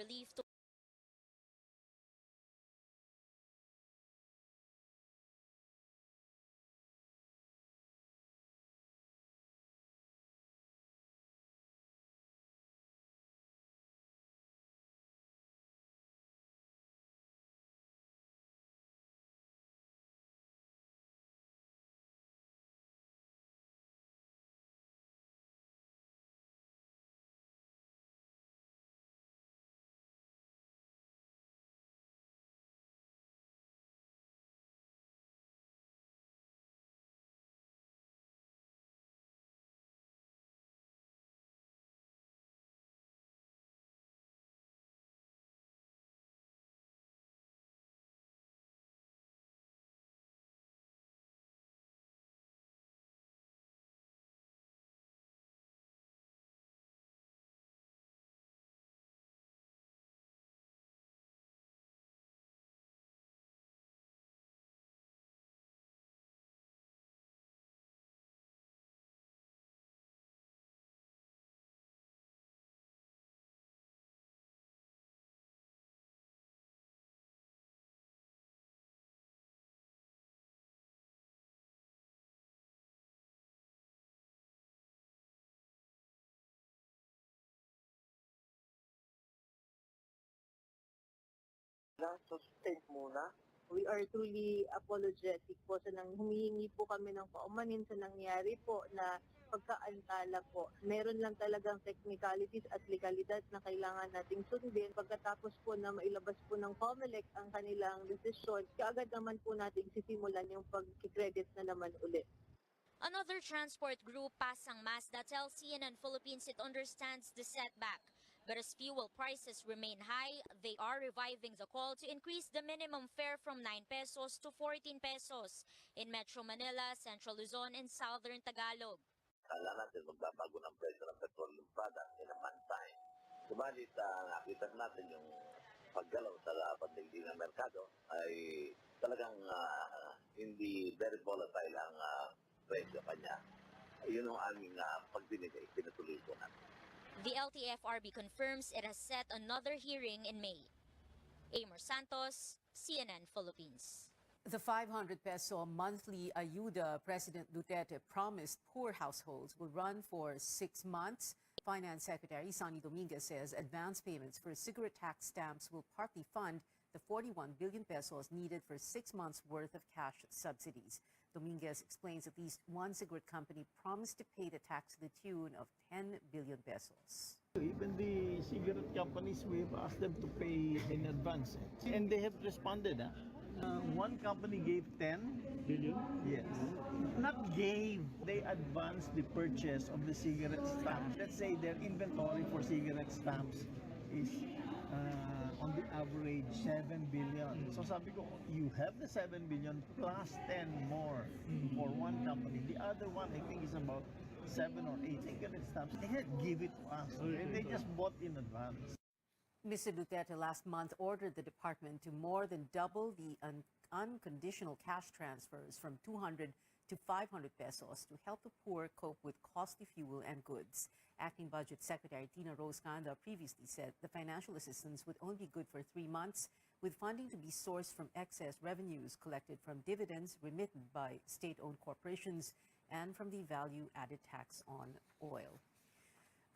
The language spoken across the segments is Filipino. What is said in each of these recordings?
relief to sustain muna. We are truly apologetic po sa humihingi po kami ng paumanin sa nangyari po na pagkaantala po. Meron lang talagang technicalities at legalidad na kailangan nating sundin. Pagkatapos po na mailabas po ng COMELEC ang kanilang desisyon, kaagad naman po nating sisimulan yung pag-credit na naman ulit. Another transport group, Pasang Mazda, tells CNN Philippines it understands the setback. But as fuel prices remain high, they are reviving the call to increase the minimum fare from 9 pesos to 14 pesos in Metro Manila, Central Luzon, and Southern Tagalog. Kala natin magbabago ng presyo ng petroleum product in a month time. Subalit, nakita natin yung paggalaw sa pagdating ng merkado ay talagang hindi very volatile ang presyo kanya. Yun ang aming pagbinigay, pinatuloy ko natin. The LTFRB confirms it has set another hearing in May. Amor Santos, CNN Philippines. The 500 peso monthly ayuda President Duterte promised poor households will run for 6 months. Finance Secretary Sonny Dominguez says advance payments for cigarette tax stamps will partly fund the 41 billion pesos needed for 6 months' worth of cash subsidies. Dominguez explains at least one cigarette company promised to pay the tax to the tune of 10 billion pesos. Even the cigarette companies, we've asked them to pay in advance. And they have responded. One company gave 10 billion? Yes. Not gave, they advanced the purchase of the cigarette stamps. Let's say their inventory for cigarette stamps is on the average 7 billion. So sabi ko, you have the 7 billion plus 10 more for one company. The other one, I think, is about 7 or 8 cigarette stamps. They had give it to us. And they just bought in advance. Mr. Duterte last month ordered the department to more than double the unconditional cash transfers from 200 to 500 pesos to help the poor cope with costly fuel and goods. Acting Budget Secretary Tina Rose Ganda previously said the financial assistance would only be good for 3 months, with funding to be sourced from excess revenues collected from dividends remitted by state-owned corporations and from the value-added tax on oil.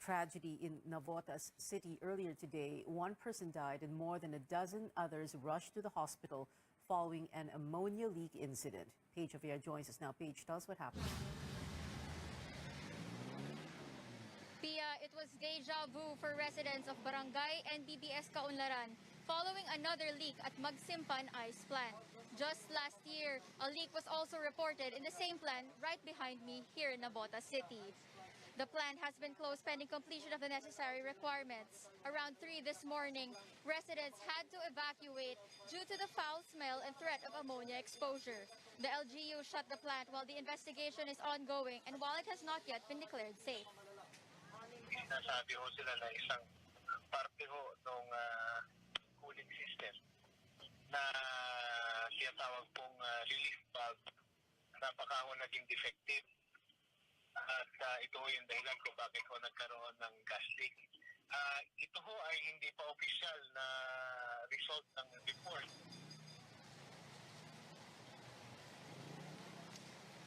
Tragedy in Navotas City earlier today. One person died and more than a dozen others rushed to the hospital following an ammonia leak incident. Paige Javier joins us now. Paige, tell us what happened. Pia, it was deja vu for residents of Barangay and BBS Kaunlaran following another leak at Magsimpan Ice Plant. Just last year, a leak was also reported in the same plant right behind me here in Navotas City. The plant has been closed pending completion of the necessary requirements. Around 3 this morning, residents had to evacuate due to the foul smell and threat of ammonia exposure. The LGU shut the plant while the investigation is ongoing and while it has not yet been declared safe. Sinasabi ho sila na isang parte ho ng cooling system na tinatawag pong relief valve na baka ho naging defective. At ito yung dahilan kung bakit ko nagkaroon ng gas leak. ito ho ay hindi pa opisyal na result ng report.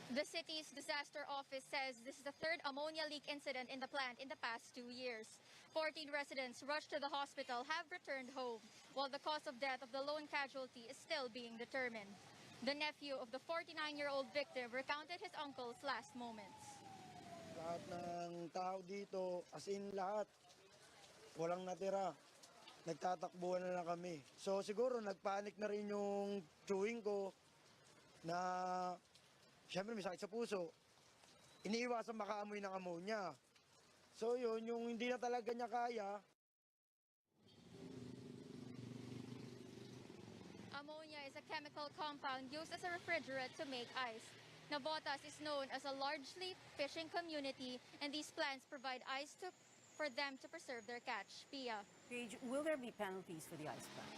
The city's disaster office says this is the third ammonia leak incident in the plant in the past 2 years. 14 residents rushed to the hospital have returned home, while the cause of death of the lone casualty is still being determined. The nephew of the 49-year-old victim recounted his uncle's last moments. Lahat ng tao dito, as in lahat, walang natira. Nagtatakbuhan na lang kami. So siguro nagpanik na rin yung chewing ko na siyempre may sakit sa puso. Iniiwasan makaamoy ng ammonia. So yun, yung hindi na talaga niya kaya. Ammonia is a chemical compound used as a refrigerant to make ice. Navotas is known as a largely fishing community, and these plants provide ice for them to preserve their catch. Pia. Paige, will there be penalties for the ice plant?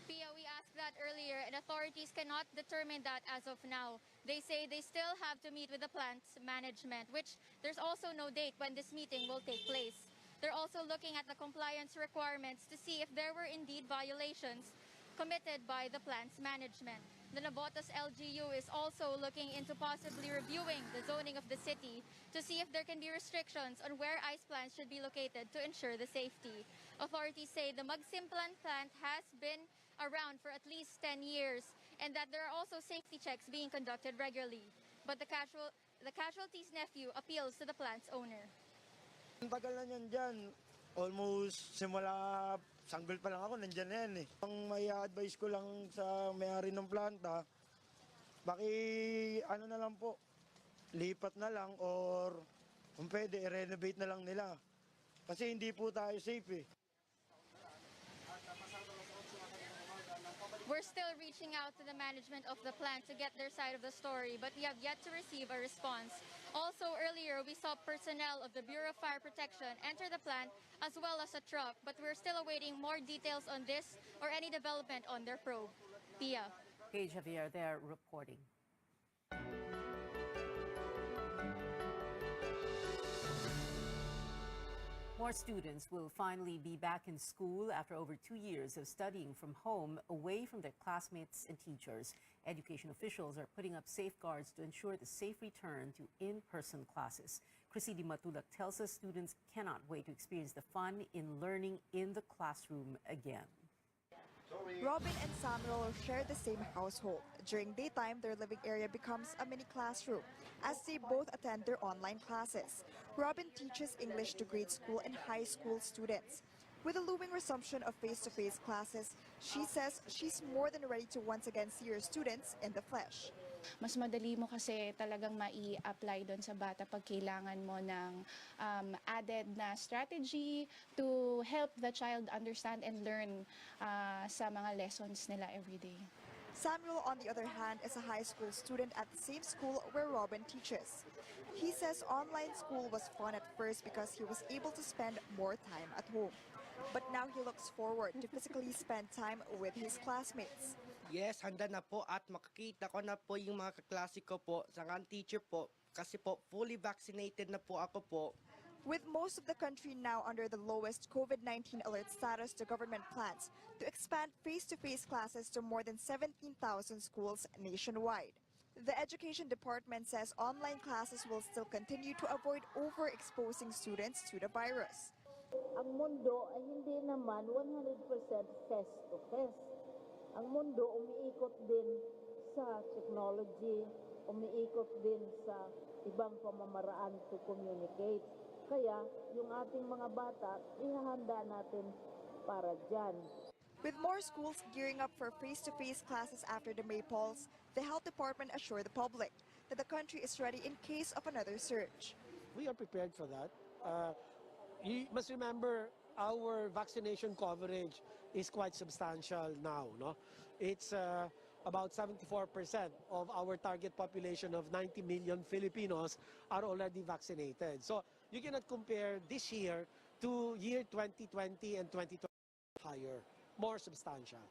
Pia, we asked that earlier, and authorities cannot determine that as of now. They say they still have to meet with the plant's management, which there's also no date when this meeting will take place. They're also looking at the compliance requirements to see if there were indeed violations committed by the plant's management. The Navotas LGU is also looking into possibly reviewing the zoning of the city to see if there can be restrictions on where ice plants should be located to ensure the safety. Authorities say the Magsimplan plant has been around for at least 10 years and that there are also safety checks being conducted regularly. But the casualty's nephew appeals to the plant's owner. Ang tagal na niyan dyan. Almost simula sanggol pa lang ako, nandyan na yan eh. Ang may advice ko lang sa may-ari ng planta, ano na lang po, lipat na lang or kung pwede, i-renovate na lang nila. Kasi hindi po tayo safe eh. We're still reaching out to the management of the plant to get their side of the story, but we have yet to receive a response. Also, earlier, we saw personnel of the Bureau of Fire Protection enter the plant, as well as a truck, but we're still awaiting more details on this or any development on their probe. Pia. Paige Javier there reporting. More students will finally be back in school after over 2 years of studying from home, away from their classmates and teachers. Education officials are putting up safeguards to ensure the safe return to in-person classes. Chrissy Di Matulak tells us students cannot wait to experience the fun in learning in the classroom again. Robin and Samuel share the same household. During daytime, their living area becomes a mini classroom as they both attend their online classes. Robin teaches English to grade school and high school students. With the looming resumption of face-to-face classes, she says she's more than ready to once again see her students in the flesh. Mas madali mo kasi talagang mai-apply doon sa bata pag kailangan mo ng added na strategy to help the child understand and learn sa mga lessons nila everyday. Samuel, on the other hand, is a high school student at the same school where Robin teaches. He says online school was fun at first because he was able to spend more time at home. But now he looks forward to physically spend time with his classmates. Yes, handa na po at makikita ko na po yung mga kaklase ko po sa teacher po kasi po fully vaccinated na po ako po. With most of the country now under the lowest COVID-19 alert status, the government plans to expand face-to-face classes to more than 17,000 schools nationwide. The Education Department says online classes will still continue to avoid overexposing students to the virus. Ang mundo ay hindi naman 100% face-to-face. Ang mundo umiikot din sa technology, umiikot din sa ibang pamamaraan to communicate. Kaya yung ating mga bata, ihahanda natin para dyan. With more schools gearing up for face-to-face classes after the May polls, the Health Department assured the public that the country is ready in case of another surge. We are prepared for that. You must remember our vaccination coverage is quite substantial now. No? It's about 74% of our target population of 90 million Filipinos are already vaccinated. So you cannot compare this year to year 2020 and 2020 higher, more substantial.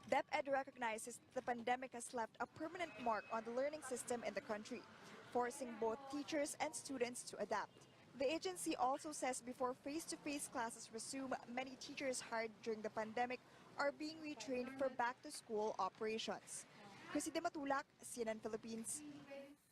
DepEd recognizes the pandemic has left a permanent mark on the learning system in the country, forcing both teachers and students to adapt. The agency also says before face-to-face classes resume, many teachers hired during the pandemic are being retrained for back-to-school operations. Chrissy De Matulak, CNN Philippines.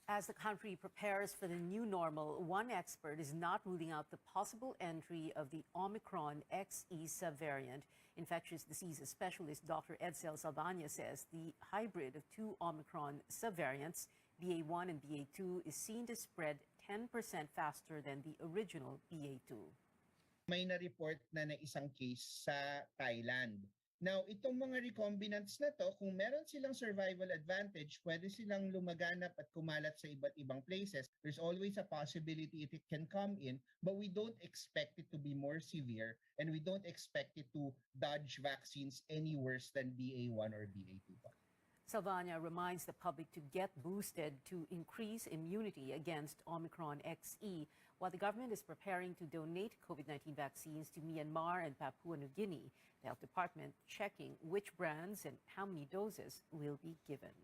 As the country prepares for the new normal, one expert is not ruling out the possible entry of the Omicron XE subvariant. Infectious diseases specialist Dr. Edsel Salvania says the hybrid of two Omicron subvariants, BA1 and BA2, is seen to spread 10% faster than the original BA2. May na-report na isang case sa Thailand. Now, itong mga recombinants na to, kung meron silang survival advantage, pwede silang lumaganap at kumalat sa iba't ibang places. There's always a possibility it can come in, but we don't expect it to be more severe and we don't expect it to dodge vaccines any worse than BA1 or BA2. Salvania reminds the public to get boosted to increase immunity against Omicron XE, while the government is preparing to donate COVID-19 vaccines to Myanmar and Papua New Guinea. The Health Department checking which brands and how many doses will be given.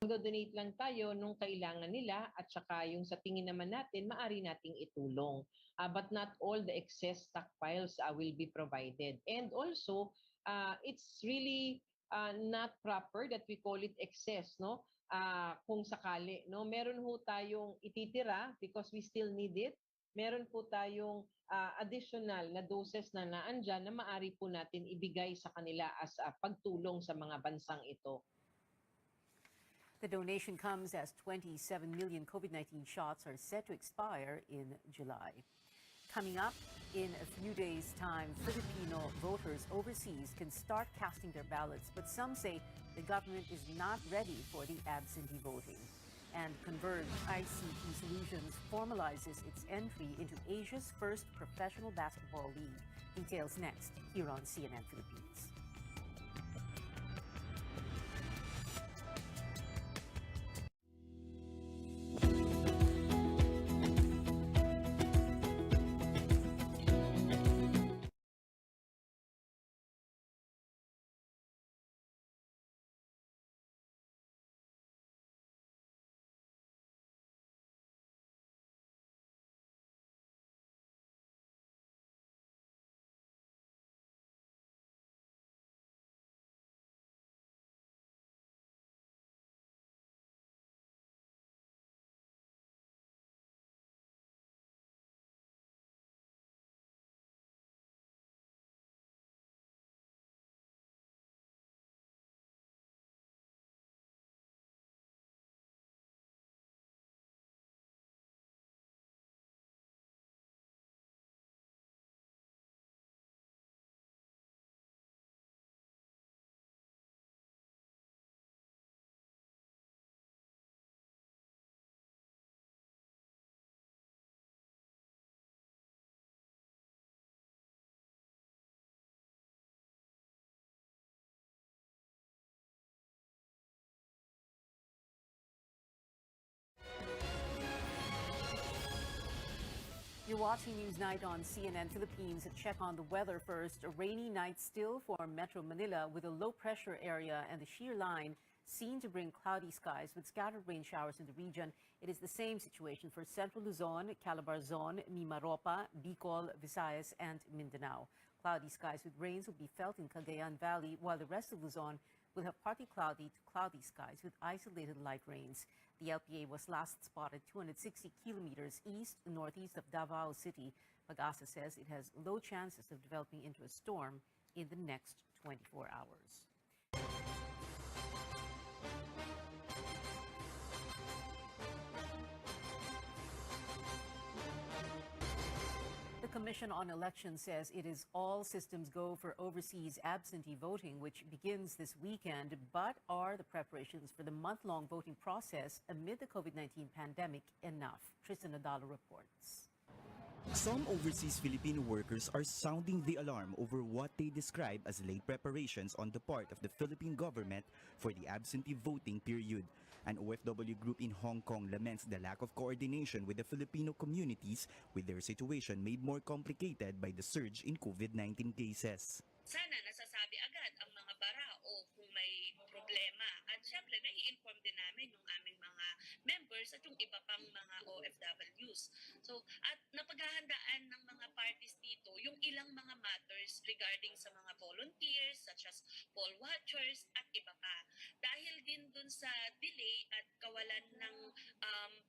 Mag-donate lang tayo nung kailangan nila at saka yung sa tingin naman natin, maaari nating itulong. But not all the excess stockpiles will be provided. And also, it's really not proper that we call it excess, no? Kung sakali, no? Meron ho tayong ititira because we still need it. Meron po tayong additional na doses na naandyan na maaari po natin ibigay sa kanila as pagtulong sa mga bansang ito. The donation comes as 27 million COVID-19 shots are set to expire in July. Coming up, in a few days' time, Filipino voters overseas can start casting their ballots, but some say the government is not ready for the absentee voting. And Converge ICT Solutions formalizes its entry into Asia's first professional basketball league. Details next here on CNN Philippines. You're watching Newsnight on CNN Philippines. A check on the weather first. A rainy night still for Metro Manila with a low pressure area and the shear line seen to bring cloudy skies with scattered rain showers in the region. It is the same situation for Central Luzon, Calabarzon, Mimaropa, Bicol, Visayas, and Mindanao. Cloudy skies with rains will be felt in Cagayan Valley, while the rest of Luzon will have partly cloudy to cloudy skies with isolated light rains. The LPA was last spotted 260 kilometers east-northeast of Davao City. Pag-asa says it has low chances of developing into a storm in the next 24 hours. The Commission on Elections says it is all systems go for overseas absentee voting, which begins this weekend. But are the preparations for the month-long voting process amid the COVID-19 pandemic enough? Tristan Nadalo reports. Some overseas Filipino workers are sounding the alarm over what they describe as late preparations on the part of the Philippine government for the absentee voting period. An OFW group in Hong Kong laments the lack of coordination with the Filipino communities, with their situation made more complicated by the surge in COVID-19 cases. Sana nasasabi agad ang mga bara o kung may problema. At syempre, nai-inform din namin yung aming mga members at yung iba pang mga OFWs. So, at napaghahandaan ng mga parties dito yung ilang mga matters regarding sa mga volunteers such as poll watchers at iba pa. Dahil din dun sa delay at kawalan ng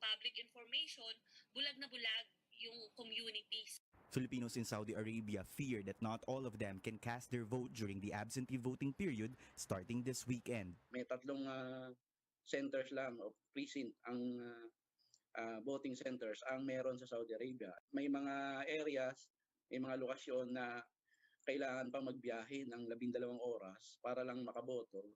public information, bulag na bulag yung communities. Filipinos in Saudi Arabia fear that not all of them can cast their vote during the absentee voting period starting this weekend. May 3 centers lang of precinct ang voting centers ang meron sa Saudi Arabia. May mga areas, may mga lokasyon na kailangan pang magbiyahe ng 12 oras para lang makaboto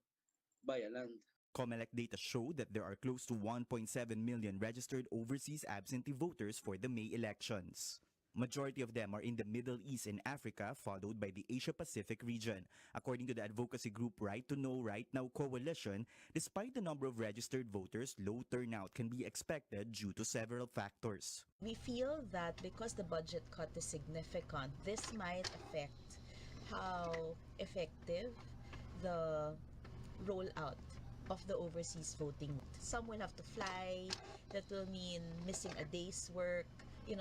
via land. COMELEC data show that there are close to 1.7 million registered overseas absentee voters for the May elections. Majority of them are in the Middle East and Africa, followed by the Asia-Pacific region. According to the advocacy group Right to Know, Right Now Coalition, despite the number of registered voters, low turnout can be expected due to several factors. We feel that because the budget cut is significant, this might affect how effective the rollout of the overseas voting. Some will have to fly, that will mean missing a day's work.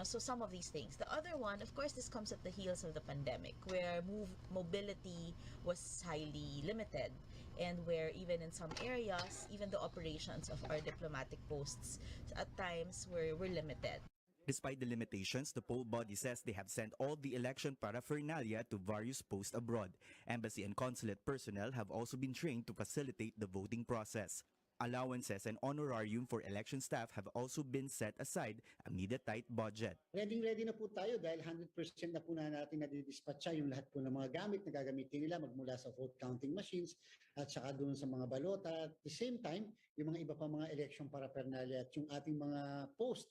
So some of these things. The other one, of course, this comes at the heels of the pandemic, where mobility was highly limited, and where even in some areas, even the operations of our diplomatic posts at times were limited. Despite the limitations, the poll body says they have sent all the election paraphernalia to various posts abroad. Embassy and consulate personnel have also been trained to facilitate the voting process. Allowances and honorarium for election staff have also been set aside amid a tight budget. Ready na po tayo dahil 100% na po natin nadidispatcha yung lahat po ng mga gamit na gagamitin nila magmula sa vote counting machines at saka doon sa mga balota. At the same time, yung mga iba pa mga election paraphernalia at yung ating mga post,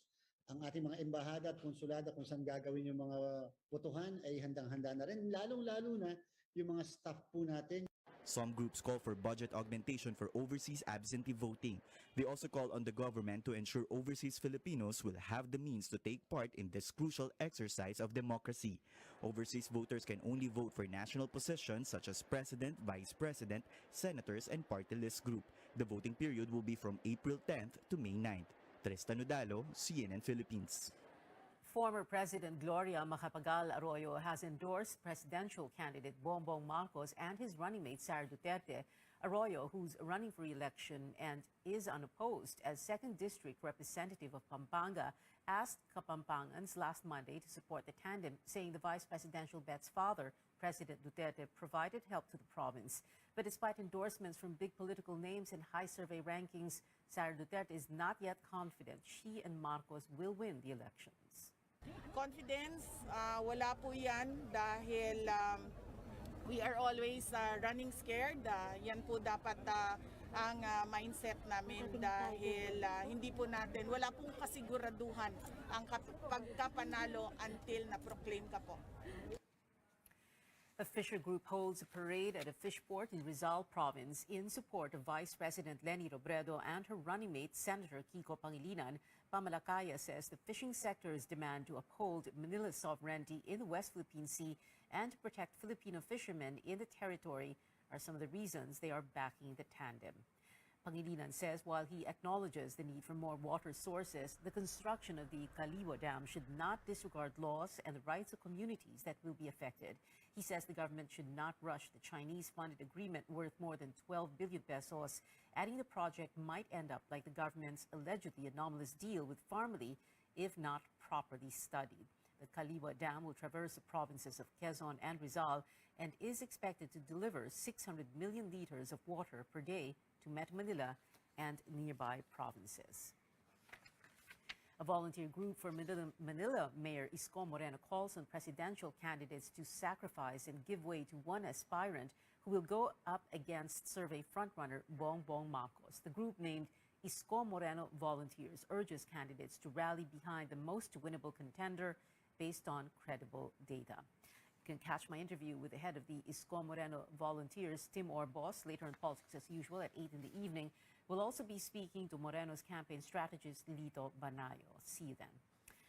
ang ating mga embahada at konsulada kung saan gagawin yung mga botohan ay handang-handa na rin. Lalong-lalo na yung mga staff po natin. Some groups call for budget augmentation for overseas absentee voting. They also call on the government to ensure overseas Filipinos will have the means to take part in this crucial exercise of democracy. Overseas voters can only vote for national positions such as president, vice president, senators, and party list group. The voting period will be from April 10th to May 9th. Tristan Udalo, CNN Philippines. Former President Gloria Macapagal Arroyo has endorsed presidential candidate Bongbong Marcos and his running mate Sara Duterte. Arroyo, who's running for re-election and is unopposed as 2nd District Representative of Pampanga, asked Kapampangans last Monday to support the tandem, saying the vice presidential bet's father, President Duterte, provided help to the province. But despite endorsements from big political names and high survey rankings, Sara Duterte is not yet confident she and Marcos will win the elections. Confidence, wala po yan dahil we are always running scared. Yan po dapat ang mindset namin dahil hindi po natin, wala pong kasiguraduhan ang pagkapanalo until na-proclaim ka po. A fisher group holds a parade at a fish port in Rizal Province in support of Vice President Leni Robredo and her running mate, Senator Kiko Pangilinan. Pamalacaya says the fishing sector's demand to uphold Manila's sovereignty in the West Philippine Sea and to protect Filipino fishermen in the territory are some of the reasons they are backing the tandem. Pangilinan says while he acknowledges the need for more water sources, the construction of the Kaliwa Dam should not disregard laws and the rights of communities that will be affected. He says the government should not rush the Chinese-funded agreement worth more than 12 billion pesos, adding the project might end up like the government's allegedly anomalous deal with Farmally if not properly studied. The Kaliwa Dam will traverse the provinces of Quezon and Rizal and is expected to deliver 600 million liters of water per day to Metro Manila and nearby provinces. A volunteer group for Manila Mayor Isko Moreno calls on presidential candidates to sacrifice and give way to one aspirant who will go up against survey frontrunner Bongbong Marcos. The group named Isko Moreno Volunteers urges candidates to rally behind the most winnable contender based on credible data. You can catch my interview with the head of the Isko Moreno Volunteers, Tim Orbos, later on Politics as Usual at 8 in the evening. We'll also be speaking to Moreno's campaign strategist, Lito Banayo. See you then.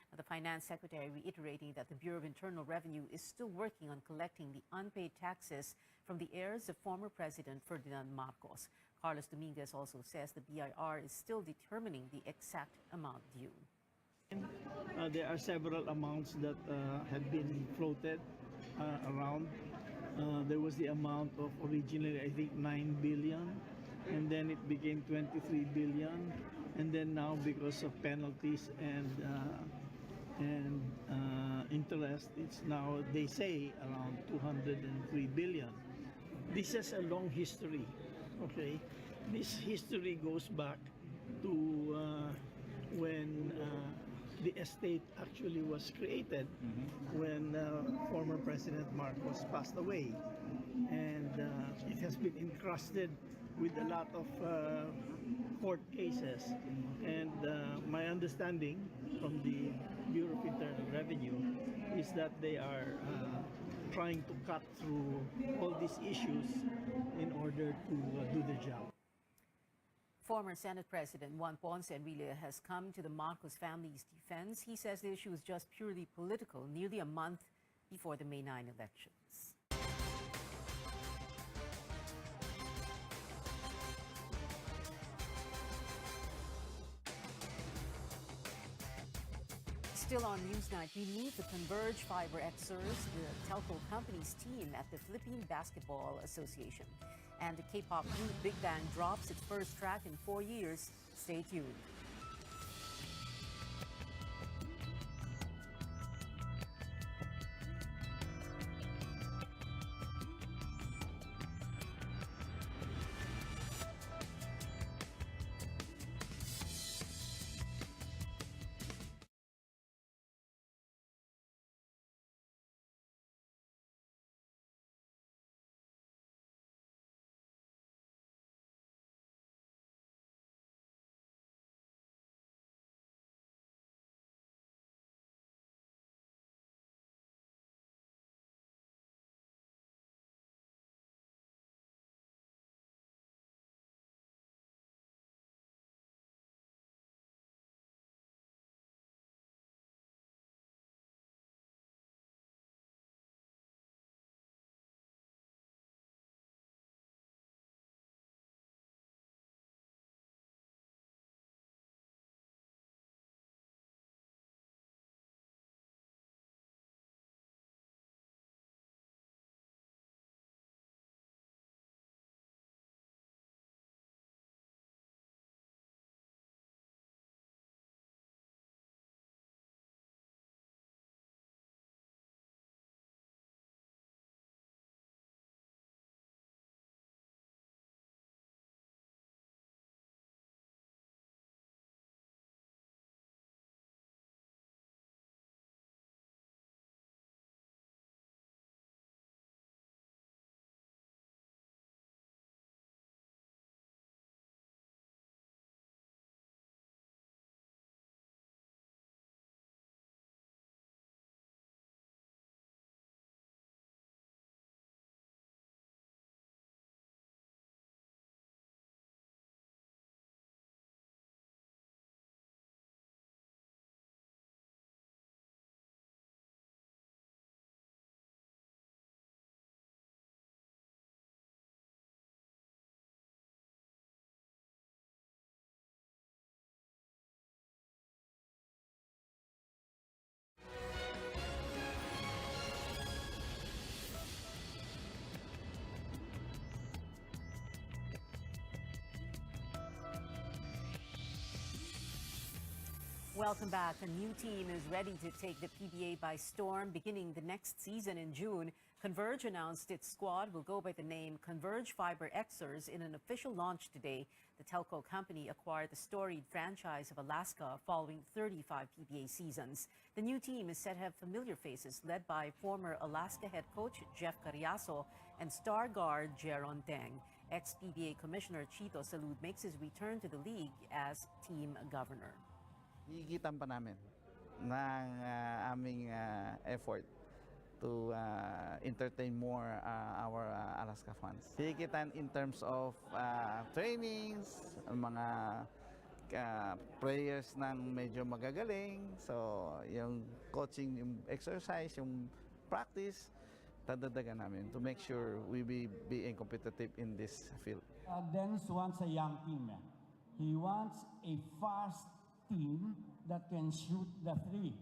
Now, the Finance Secretary reiterating that the Bureau of Internal Revenue is still working on collecting the unpaid taxes from the heirs of former President Ferdinand Marcos. Carlos Dominguez also says the BIR is still determining the exact amount due. there are several amounts that had been floated around. There was the amount of originally, I think, 9 billion, and then it became 23 billion, and then now because of penalties and interest, it's now, they say, around 203 billion. This has a long history, okay? This history goes back to when the estate actually was created, when former President Marcos passed away. And it has been encrusted with a lot of court cases. And my understanding from the Bureau of Internal Revenue is that they are trying to cut through all these issues in order to do the job. Former Senate President Juan Ponce Enrile has come to the Marcos family's defense. He says the issue is just purely political, nearly a month before the May 9 elections. Still on Newsnight, we meet the Converge Fiber Xers, the telco company's team at the Philippine Basketball Association. And the K-pop group Big Bang drops its first track in 4 years. Stay tuned. Welcome back. A new team is ready to take the PBA by storm beginning the next season in June. Converge announced its squad will go by the name Converge Fiber Xers in an official launch today. The telco company acquired the storied franchise of Alaska following 35 PBA seasons. The new team is said to have familiar faces led by former Alaska head coach Jeff Carriazo and star guard Jeron Deng. Ex-PBA Commissioner Chito Salud makes his return to the league as team governor. Higitan pa namin ng aming effort to entertain more our Alaska fans. Higitan in terms of trainings, mga players ng medyo magagaling. So, yung coaching, yung exercise, yung practice, dadagdagan namin to make sure we be being competitive in this field. Dennis wants a young team. He wants a fast team that can shoot the three.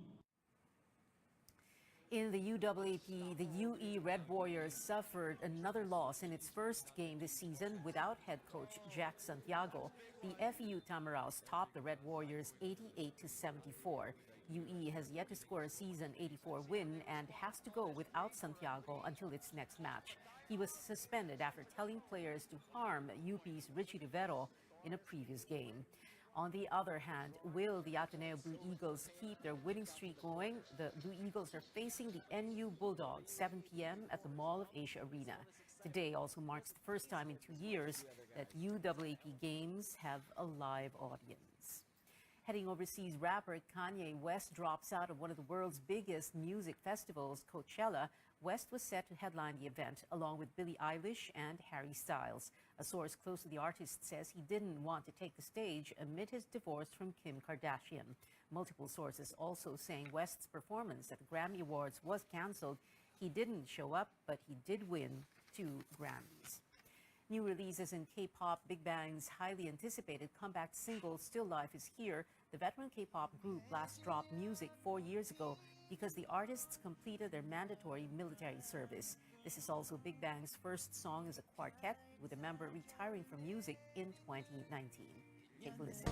In the UAAP, the UE Red Warriors suffered another loss in its first game this season without head coach Jack Santiago. The FEU Tamaraws topped the Red Warriors 88-74. UE has yet to score a season 84 win and has to go without Santiago until its next match. He was suspended after telling players to harm UP's Richie Rivero in a previous game. On the other hand, will the Ateneo Blue Eagles keep their winning streak going? The Blue Eagles are facing the NU Bulldogs 7 p.m. at the Mall of Asia Arena. Today also marks the first time in 2 years that UAAP games have a live audience. Heading overseas, rapper Kanye West drops out of one of the world's biggest music festivals, Coachella. West was set to headline the event along with Billie Eilish and Harry Styles. A source close to the artist says he didn't want to take the stage amid his divorce from Kim Kardashian. Multiple sources also saying West's performance at the Grammy Awards was canceled. He didn't show up, but he did win 2 Grammys. New releases in K-pop, Big Bang's highly anticipated comeback single Still Life is here. The veteran K-pop group last dropped music 4 years ago because the artists completed their mandatory military service. This is also Big Bang's first song as a quartet, with a member retiring from music in 2019. Take a listen.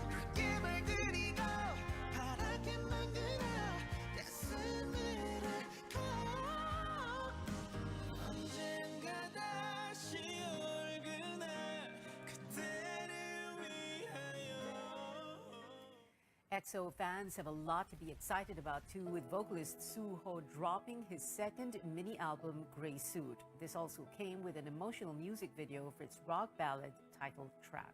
EXO fans have a lot to be excited about too, with vocalist Suho dropping his second mini-album, Grey Suit. This also came with an emotional music video for its rock ballad titled Track.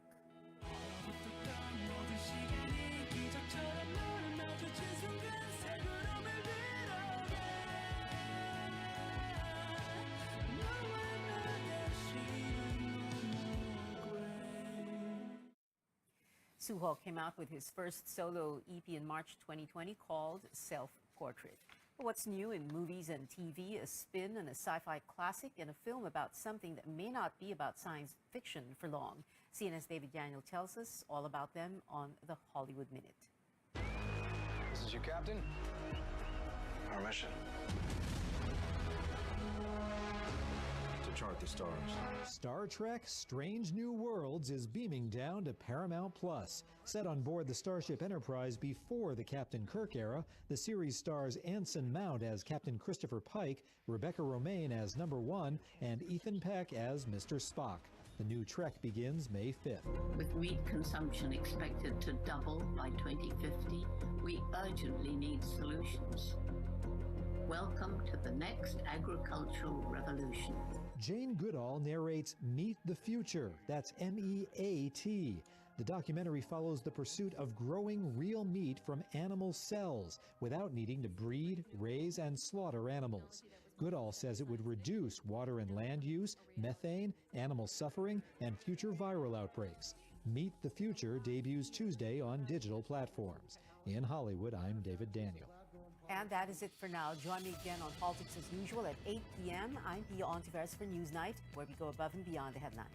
Suho came out with his first solo EP in March 2020 called Self-Portrait. But what's new in movies and TV? A spin on a sci-fi classic and a film about something that may not be about science fiction for long. CNN's David Daniel tells us all about them on the Hollywood Minute. This is your captain. Our mission. Chart the stars. Star Trek Strange New Worlds is beaming down to Paramount Plus. Set on board the Starship Enterprise before the Captain Kirk era, the series stars Anson Mount as Captain Christopher Pike, Rebecca Romaine as Number 1, and Ethan Peck as Mr. Spock. The new Trek begins May 5th. With wheat consumption expected to double by 2050, we urgently need solutions. Welcome to the next agricultural revolution. Jane Goodall narrates Meet the Future. That's MEAT. The documentary follows the pursuit of growing real meat from animal cells without needing to breed, raise, and slaughter animals. Goodall says it would reduce water and land use, methane, animal suffering, and future viral outbreaks. Meet the Future debuts Tuesday on digital platforms. In Hollywood, I'm David Daniel. And that is it for now. Join me again on Politics as usual at 8 p.m. I'm Pia Ontiveros for Newsnight, where we go above and beyond the headlines.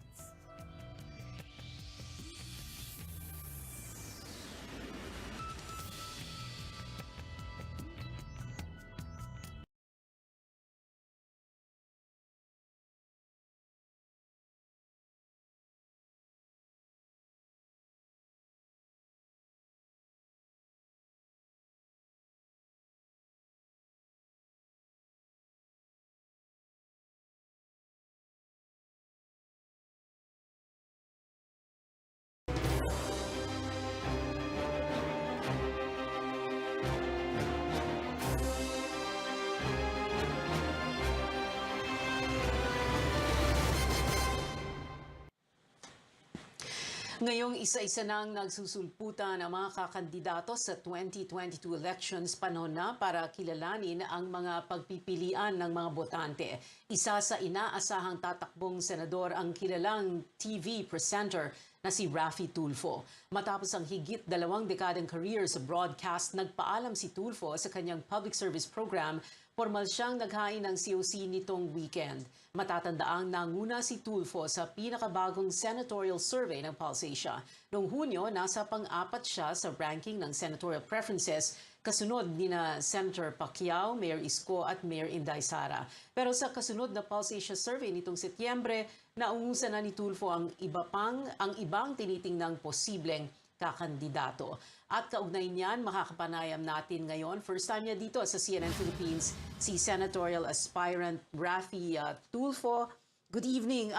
Ngayong isa-isa nang nagsusulputan ang mga kakandidato sa 2022 elections, panahon na para kilalanin ang mga pagpipilian ng mga botante. Isa sa inaasahang tatakbong senador ang kilalang TV presenter na si Raffy Tulfo. Matapos ang higit 2 dekadang career sa broadcast, nagpaalam si Tulfo sa kanyang public service program Formal siyang naghain ng COC nitong weekend. Matatandaang nanguna si Tulfo sa pinakabagong senatorial survey ng Pulse Asia. Noong Hunyo, nasa pang-apat siya sa ranking ng senatorial preferences, kasunod ni na Senator Pacquiao, Mayor Isko at Mayor Inday Sara. Pero sa kasunod na Pulse Asia survey nitong Setyembre, naungusan na ni Tulfo ang ibang tinitingnang posibleng kakandidato. At kaugnay niyan, makakapanayam natin ngayon. First time niya dito sa CNN Philippines, si senatorial aspirant Raffy Tulfo. Good evening.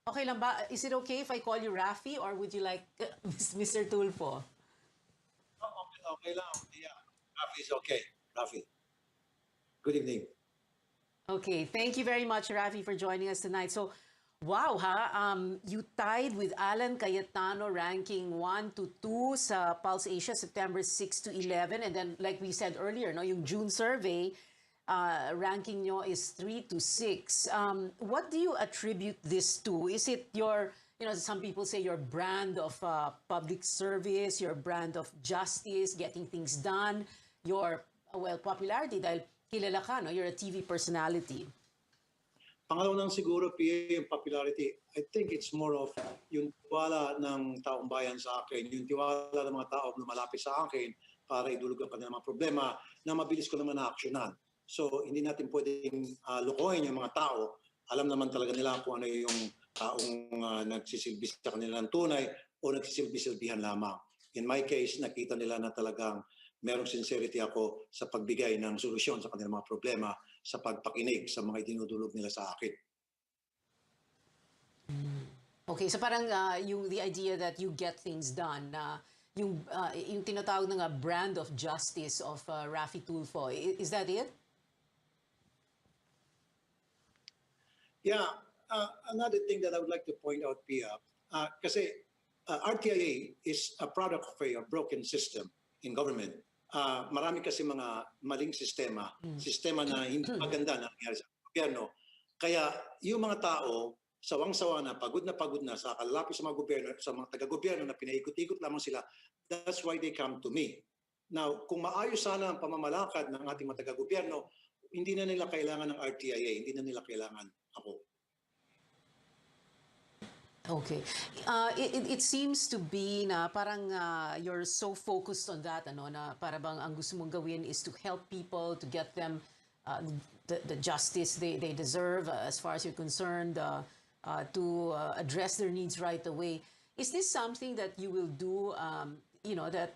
Okay lang ba? Is it okay if I call you Raffy or would you like Mr. Tulfo? Okay lang. Yeah. Raffy is okay. Raffy. Good evening. Okay, thank you very much, Raffy, for joining us tonight. So, wow, you tied with Alan Cayetano ranking 1 to 2 sa Pulse Asia September 6 to 11. And then, like we said earlier, no, yung June survey, ranking nyo is 3 to 6. What do you attribute this to? Is it your, some people say your brand of public service, your brand of justice, getting things done, your, popularity dahil kilala ka, no? You're a TV personality. Pangalawa nang siguro, PA, yung popularity, I think it's more of yung tiwala ng taong bayan sa akin, yung tiwala ng mga tao na malapit sa akin para idulog ang kanilang mga problema na mabilis ko naman na-actionan. So, hindi natin pwedeng lukuhin yung mga tao. Alam naman talaga nila kung ano yung taong nagsisilbi sa kanila ng tunay o nagsisilbi-silbihan lamang. In my case, nakita nila na talagang merong sincerity ako sa pagbigay ng solusyon sa kanilang mga problema, sa pagpakinig sa mga idinudulog nila sa akin. Okay, so parang the idea that you get things done, yung tinatawag na nga brand of justice of Raffy Tulfo, is that it? Yeah, another thing that I would like to point out, Pia, kasi RTIA is a product of a broken system in government. Marami kasi mga maling sistema na hindi maganda na nangyari sa gobyerno. Kaya yung mga tao, sawang-sawa na pagod na sa kalapit sa mga gobyerno, sa mga taga-gobyerno na pinaikot-ikot lamang sila, that's why they come to me. Now, kung maayos sana ang pamamalakad ng ating mga taga-gobyerno, hindi na nila kailangan ng RTIA, hindi na nila kailangan ako. Okay. It seems to be na parang you're so focused on that, na para bang ang gusto mong gawin is to help people, to get them the justice they deserve as far as you're concerned, to address their needs right away. Is this something that you will do, that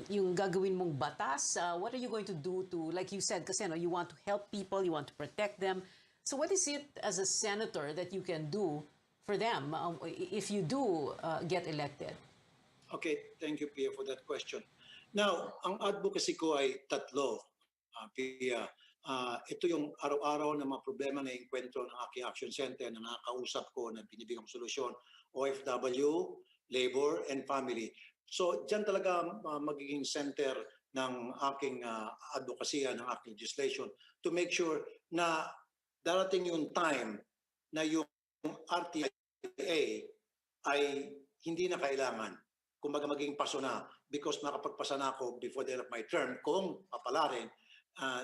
yung gagawin mong batas? What are you going to do to, like you said, kasi you want to help people, you want to protect them. So what is it as a senator that you can do for them if you do get elected? Okay, thank you, Pia, for that question. Now, ang advocacy ko ay tatlo, Pia. Ito yung araw-araw na mga problema na inkwentro ng aking action center na nakakausap ko na binibigyan ko solusyon, OFW, labor, and family. So, dyan talaga magiging center ng aking advocacy, ng aking legislation to make sure na darating yung time na yung RTIA ay hindi na kailangan. Kumbaga maging paso na because nakapagpasa na ako before the end of my term kung papalarin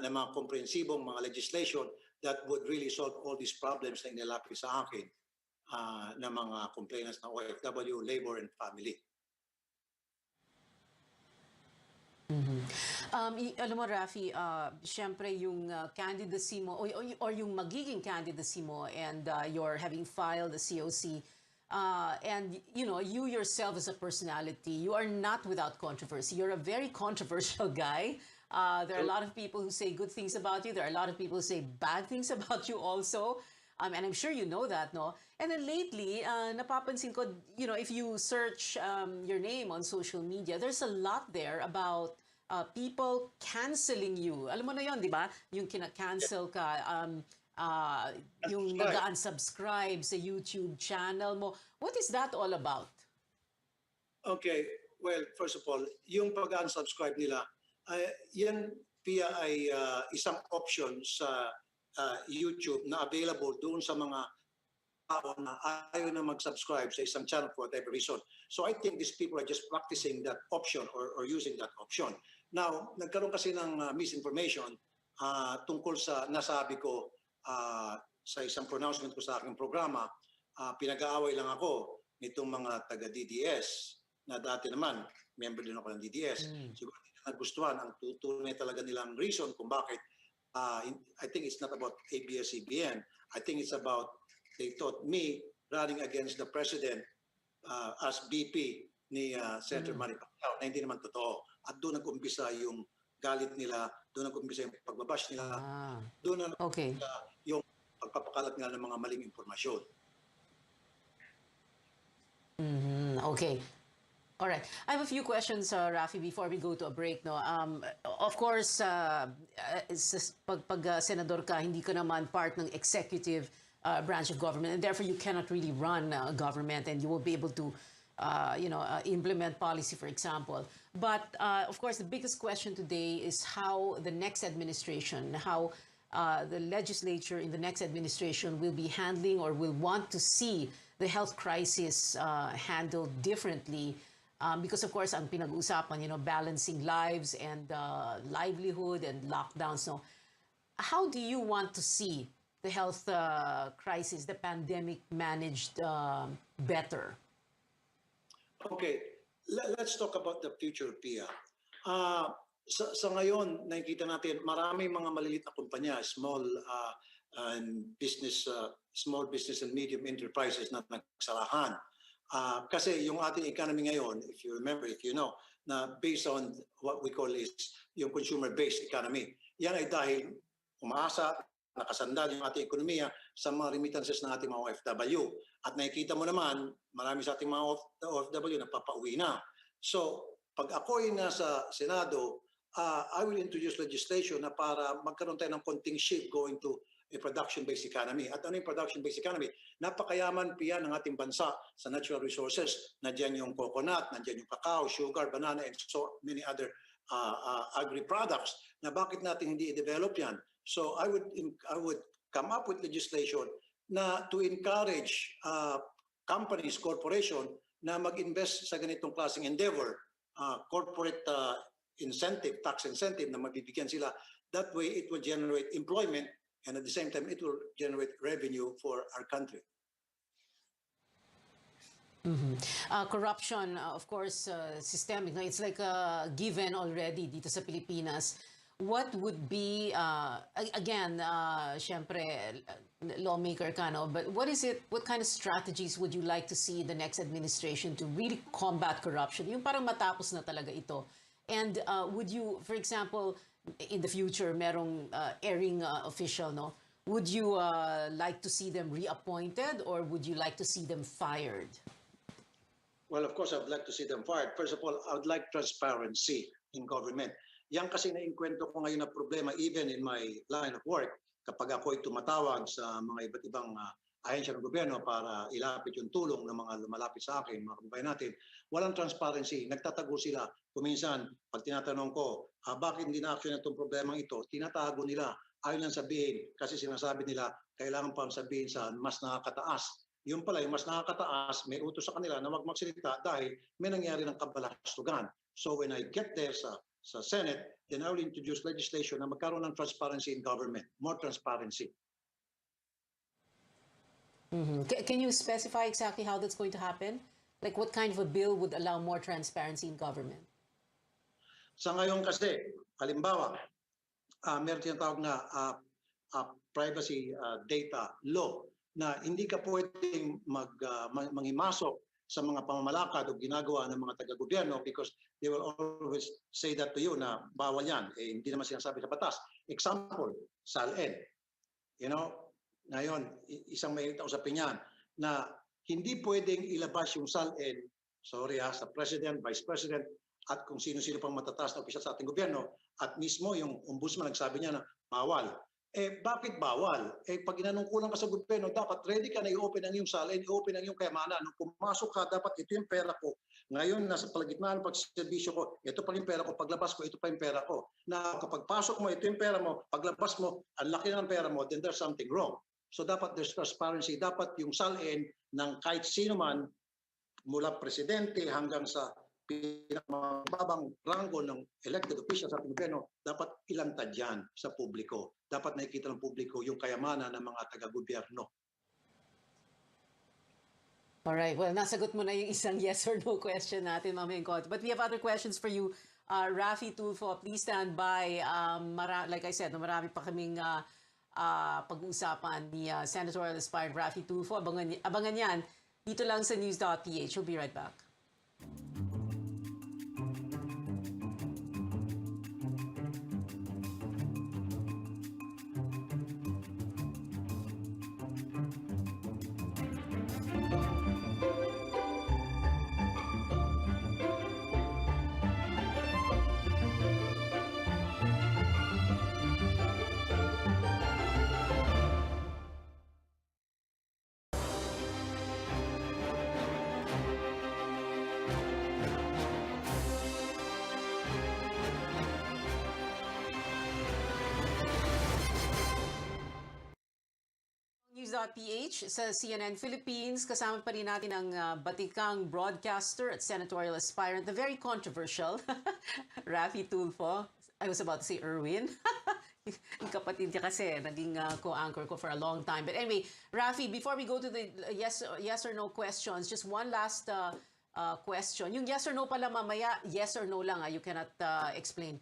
ng mga komprehensibong mga legislation that would really solve all these problems na inilapit sa akin ng mga complainants ng OFW, labor, and family. Alam mo, Raffy, syempre yung candidacy mo or yung magiging candidacy mo and you're having filed the COC and you yourself as a personality, you are not without controversy. You're a very controversial guy. There are a lot of people who say good things about you. There are a lot of people who say bad things about you also. And I'm sure you know that, no? And then lately, napapansin ko, if you search your name on social media, there's a lot there about people canceling you. Alam mo na yun, di ba? Yung kina-cancel ka, yung nag-unsubscribe sa YouTube channel mo. What is that all about? Okay, well, first of all, yung pag-unsubscribe nila, yan, Pia, ay isang option sa YouTube na available doon sa mga tao na ayaw na mag-subscribe sa isang channel for whatever reason. So I think these people are just practicing that option or using that option. Now, nagkaroon kasi ng misinformation tungkol sa nasabi ko sa isang pronouncement ko sa aking programa, pinag-aaway lang ako nitong mga taga-DDS na dati naman, member din ako ng DDS. Siguro hindi na nagustuhan ang tutunay talaga nilang reason kung bakit. I think it's not about ABS-CBN. I think it's about, they thought me running against the president as VP ni Senator Manny Pacquiao, na hindi naman totoo. At doon nag-umpisa yung galit nila, doon nag-umpisa yung pagbabash nila, doon nag-umpisa yung pagpapakalat nila ng mga maling impormasyon. Okay. All right. I have a few questions, Rafi, before we go to a break. No, of course, pag senador ka, hindi ka naman part ng executive branch of government, and therefore you cannot really run government, and you will be able to, implement policy, for example. But of course, the biggest question today is how the next administration, how the legislature in the next administration will be handling or will want to see the health crisis handled differently. Because of course, ang pinag-usapan, balancing lives and livelihood and lockdowns. So, how do you want to see the health crisis, the pandemic managed better? Okay, let's talk about the future, Pia. Sa ngayon, nakikita natin maraming mga maliliit na kumpanya, small business and medium enterprises na nagsarahan. Kasi yung ating economy ngayon, if you remember, if you know, na based on what we call is yung consumer-based economy. Yan ay dahil umaasa, nakasandal yung ating ekonomiya sa mga remittances ng ating mga OFW. At nakikita mo naman, marami sa ating mga OFW na papauwi na. So, pag ako'y nasa Senado, I will introduce legislation na para magkaroon tayo ng konting shift going to a production-based economy. At ano yung production-based economy? Napakayaman piya ng ating bansa sa natural resources. Nandiyan yung coconut, nandiyan yung cacao, sugar, banana, and so many other agri-products na bakit natin hindi i-develop yan. So I would come up with legislation na to encourage companies, corporation na mag-invest sa ganitong klaseng endeavor, corporate incentive, tax incentive na mabibigyan sila. That way, it will generate employment and at the same time, it will generate revenue for our country. Corruption, of course, systemic. No? It's like a given already dito sa Pilipinas. What would be, again, syempre, lawmaker ka, no? But what kind of strategies would you like to see in the next administration to really combat corruption? Yung parang matapos na talaga ito. And would you, for example, in the future, merong erring official, no? Would you like to see them reappointed or would you like to see them fired? Well, of course, I'd like to see them fired. First of all, I would like transparency in government. Yan kasi naiinkwento ko ngayon na problema even in my line of work kapag ako'y tumatawag sa mga iba't ibang ahensya ng gobyerno para ilapit yung tulong ng mga lumalapit sa akin, mga kababayan natin, walang transparency. Nagtatago sila. Kuminsan, pag tinatanong ko, bakit hindi na-action itong problemang ito, tinatago nila. Ayaw niyang sabihin kasi sinasabi nila, kailangan pang sabihin sa mas nakakataas. Yung pala, yung mas nakakataas, may utos sa kanila na wag magsalita dahil may nangyari ng kabalastugan. So when I get there sa Senate, then I will introduce legislation na magkaroon ng transparency in government, more transparency. Can you specify exactly how that's going to happen? Like what kind of a bill would allow more transparency in government? Sa ngayon kasi, halimbawa, meron tinatawag na privacy data law na hindi ka pwedeng manghimasok sa mga pamamalakad o ginagawa ng mga taga-gobyerno because they will always say that to you na bawal yan. Hindi naman sinasabi sa batas. Example, SALN. Ngayon, isang mainit na usapin yan na hindi pwedeng ilabas yung SALN, sa President, Vice President, at kung sino-sino pang matataas na opisyal sa ating gobyerno, at mismo yung ombudsman nagsabi niya na bawal. Bakit bawal? Pag inanungkulan ka sa gobyerno, dapat ready ka na i-open ang iyong SALN, i-open ang iyong kayamanan. Nung pumasok ka, dapat ito yung pera ko. Ngayon, nasa palagitnaan, pag-servisyo ko, ito pa yung pera ko. Paglabas ko, ito pa yung pera ko. Na kapag pasok mo, ito yung pera mo. Paglabas mo, ang laki ng pera mo, then there's something wrong. So dapat there's transparency. Dapat yung SALN ng kahit sino man, mula presidente hanggang sa pinakamababang ranggo ng elected officials sa gobyerno, dapat ilantad yan sa publiko. Dapat nakikita ng publiko yung kayamanan ng mga taga-gobyerno. Alright, well, nasagot mo na yung isang yes or no question natin, Ma'am Engkot. But we have other questions for you. Rafi Tulfo, please stand by. Like I said, marami pa kaming pag-uusapan ni Senatorial Aspirant Rafi Tulfo. Abangan yan dito lang sa news.ph. We'll be right back. News.ph sa CNN Philippines. Kasama pa rin natin ang batikang broadcaster at senatorial aspirant, the very controversial Rafi Tulfo. I was about to say Erwin. Yung kapatid niya kasi, naging co-anchor ko for a long time. But anyway, Rafi, before we go to the yes or no questions, just one last question. Yung yes or no pala mamaya, yes or no lang, you cannot explain.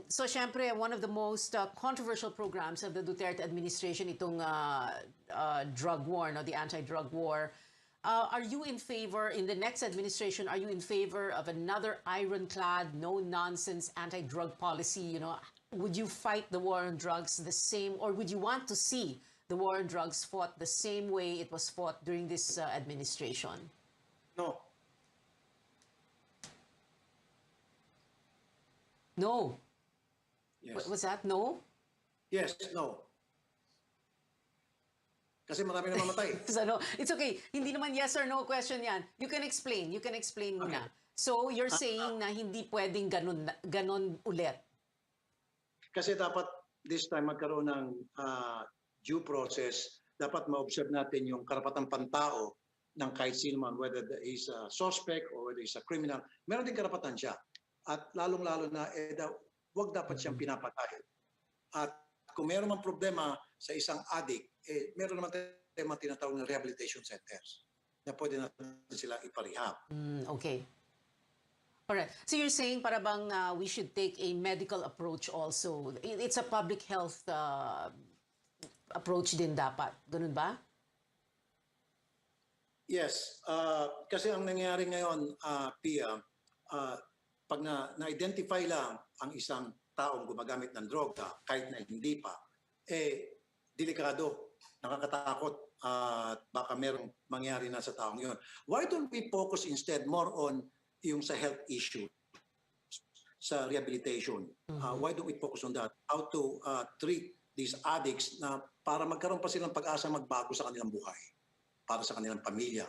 So, syempre, one of the most controversial programs of the Duterte administration, itong drug war, no, the anti-drug war. Are you in favor, in the next administration, are you in favor of another ironclad, no-nonsense anti-drug policy? You know, would you fight the war on drugs the same, or would you want to see the war on drugs fought the same way it was fought during this administration? No. No. Yes. Was that no? Yes, no. Kasi marami na mamatay. No, it's okay. Hindi naman yes or no question yan. You can explain. You can explain muna. So, you're saying na hindi pwedeng ganon ulit? Kasi dapat this time magkaroon ng due process. Dapat ma-observe natin yung karapatang pantao ng kahit sino man, whether is a suspect or whether is a criminal. Meron din karapatan siya. At lalong-lalo na, wag dapat siyang pinapatay. At kung meron mang problema sa isang addict, meron naman tayong mga tinatawag na rehabilitation centers na pwede natin sila iparehab. Okay. Alright. So you're saying para bang we should take a medical approach also. It's a public health approach din dapat. Ganun ba? Yes. Kasi ang nangyayari ngayon, Pia, pag na-identify lang ang isang taong gumagamit ng droga, kahit na hindi pa, delikado, nakakatakot, at baka merong mangyari na sa taong yun. Why don't we focus instead more on yung sa health issue, sa rehabilitation? Why don't we focus on that? How to treat these addicts na para magkaroon pa silang pag-asa magbago sa kanilang buhay, para sa kanilang pamilya.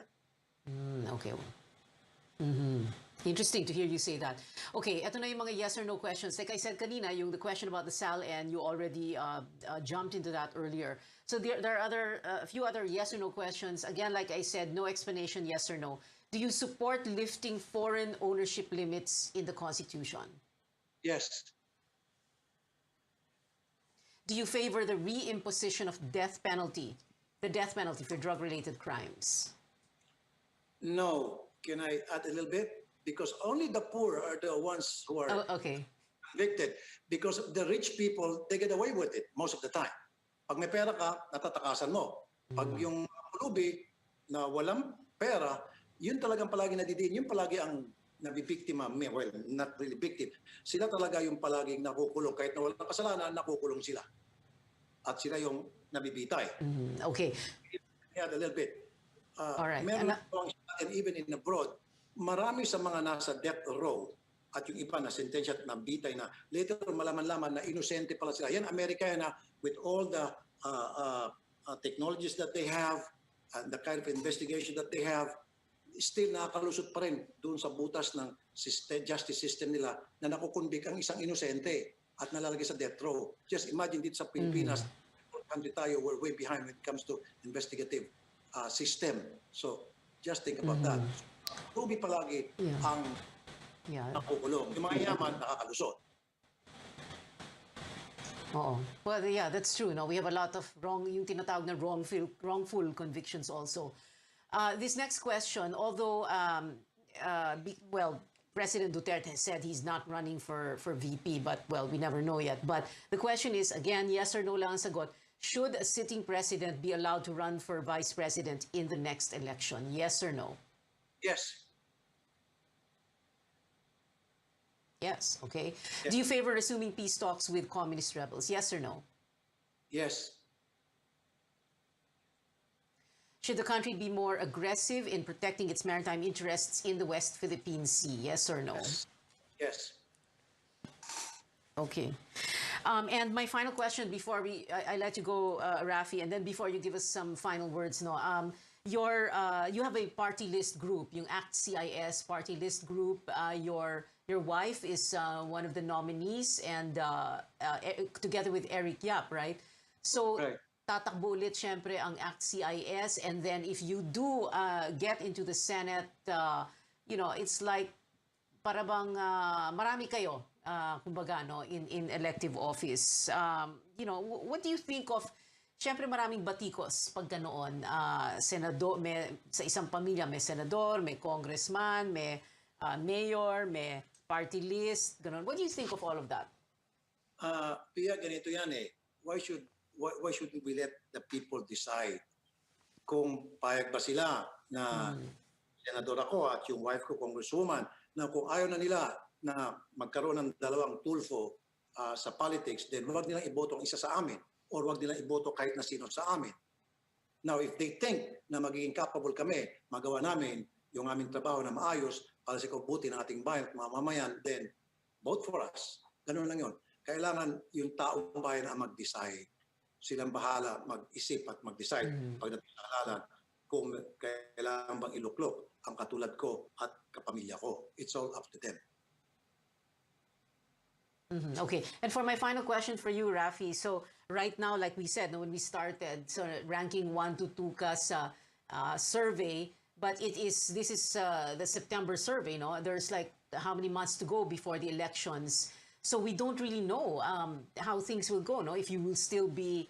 Okay. Interesting to hear you say that. Okay, ito na yung mga yes or no questions. Like I said kanina, the question about the SAL-N, you already jumped into that earlier. So there are a few other yes or no questions. Again, like I said, no explanation, yes or no. Do you support lifting foreign ownership limits in the Constitution? Yes. Do you favor the reimposition of death penalty, the death penalty for drug-related crimes? No. Can I add a little bit? Because only the poor are the ones who are convicted. Because the rich people, they get away with it most of the time. Pag may pera ka, natatakasan mo. Pag yung pulubi na walang pera, yun talagang palagi nadidiin. Yun palagi ang nabibiktima. Well, not really victim. Sila talaga yung palaging nakukulong. Kahit na walang kasalanan, nakukulong sila. At sila yung nabibitay. Okay. Add a little bit. All right. Meron and even in abroad, marami sa mga nasa death row at yung iba na sentensya at nabitay na later malaman-laman na inosente pala sila. Yan, Amerika yan na with all the technologies that they have and the kind of investigation that they have, still nakakalusot pa rin doon sa butas ng justice system nila na nakukunbik ang isang inosente at nalalagay sa death row. Just imagine dito sa Pilipinas, country tayo, we're way behind when it comes to investigative system. So, just think about that. Ruby palagi ang nakukulong. Yung mga yaman, nakakalusot. Oo. Well, yeah, that's true. No, we have a lot of yung tinatawag na wrongful convictions also. This next question, although, President Duterte has said he's not running for VP, but, well, we never know yet. But the question is, again, yes or no lang ang sagot. Should a sitting president be allowed to run for vice president in the next election? Yes or no? Yes. Yes, okay. Yes. Do you favor resuming peace talks with communist rebels? Yes or no? Yes. Should the country be more aggressive in protecting its maritime interests in the West Philippine Sea? Yes or no? Yes. Okay. And my final question before I let you go, Rafi, and then before you give us some final words, no. You have a party list group, yung ACT-CIS party list group. Your wife is one of the nominees, and together with Eric Yap, right? So, right. Tatakbo ulit syempre ang ACT-CIS, and then if you do get into the Senate, it's like para bang marami kayo, kumbaga, no, in elective office. What do you think of, syempre maraming batikos pag ganoon, senador, sa isang pamilya may senador, may congressman, may mayor, may party list, ganoon. What do you think of all of that? Pia, ganito yan eh. Why should we let the people decide kung payag ba sila na senador ako at yung wife ko congresswoman, na kung ayaw na nila na magkaroon ng dalawang tulfo sa politics, then wag nilang iboto ang isa sa amin or wag nilang iboto kahit na sino sa amin. Now, if they think na magiging capable kami, magawa namin yung aming trabaho na maayos para sa kabuti ng ating bayan at mamamayan, then vote for us. Ganun lang yun. Kailangan yung taong bayan ang mag-decide. Silang bahala mag-isip at mag-decide pagdating sa halalan kung kailangan bang iluklok ang katulad ko at kapamilya ko. It's all up to them. Okay. And for my final question for you, Rafi, so right now, like we said, when we started, so ranking 1 to 2 ka sa survey, but this is the September survey, no? There's like how many months to go before the elections. So we don't really know how things will go, no? If you will still be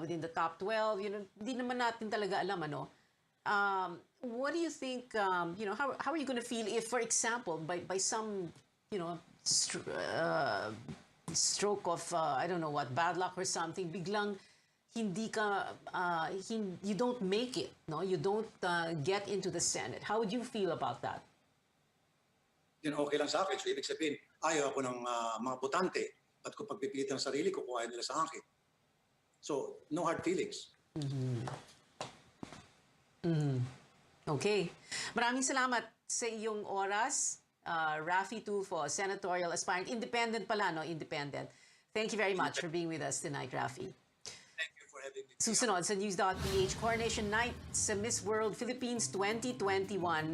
within the top 12, hindi naman natin talaga alam, ano? What do you think, how are you going to feel if, for example, by some, stroke of, I don't know what, bad luck or something, biglang hindi ka, you don't make it, no? You don't get into the Senate. How would you feel about that? Okay lang sa akin. So, ibig sabihin, ayaw ako ng mga botante at kung pagpipilitan ang sarili ko, kung ayaw nila sa akin. So, no hard feelings. Okay. Maraming salamat sa iyong oras. Rafi Tulfo, senatorial aspirant. Independent pala, no? Independent. Thank you very much for being with us tonight, Rafi. Thank you for having me. Susunod sa News.ph, Coronation Night sa Miss World Philippines 2021.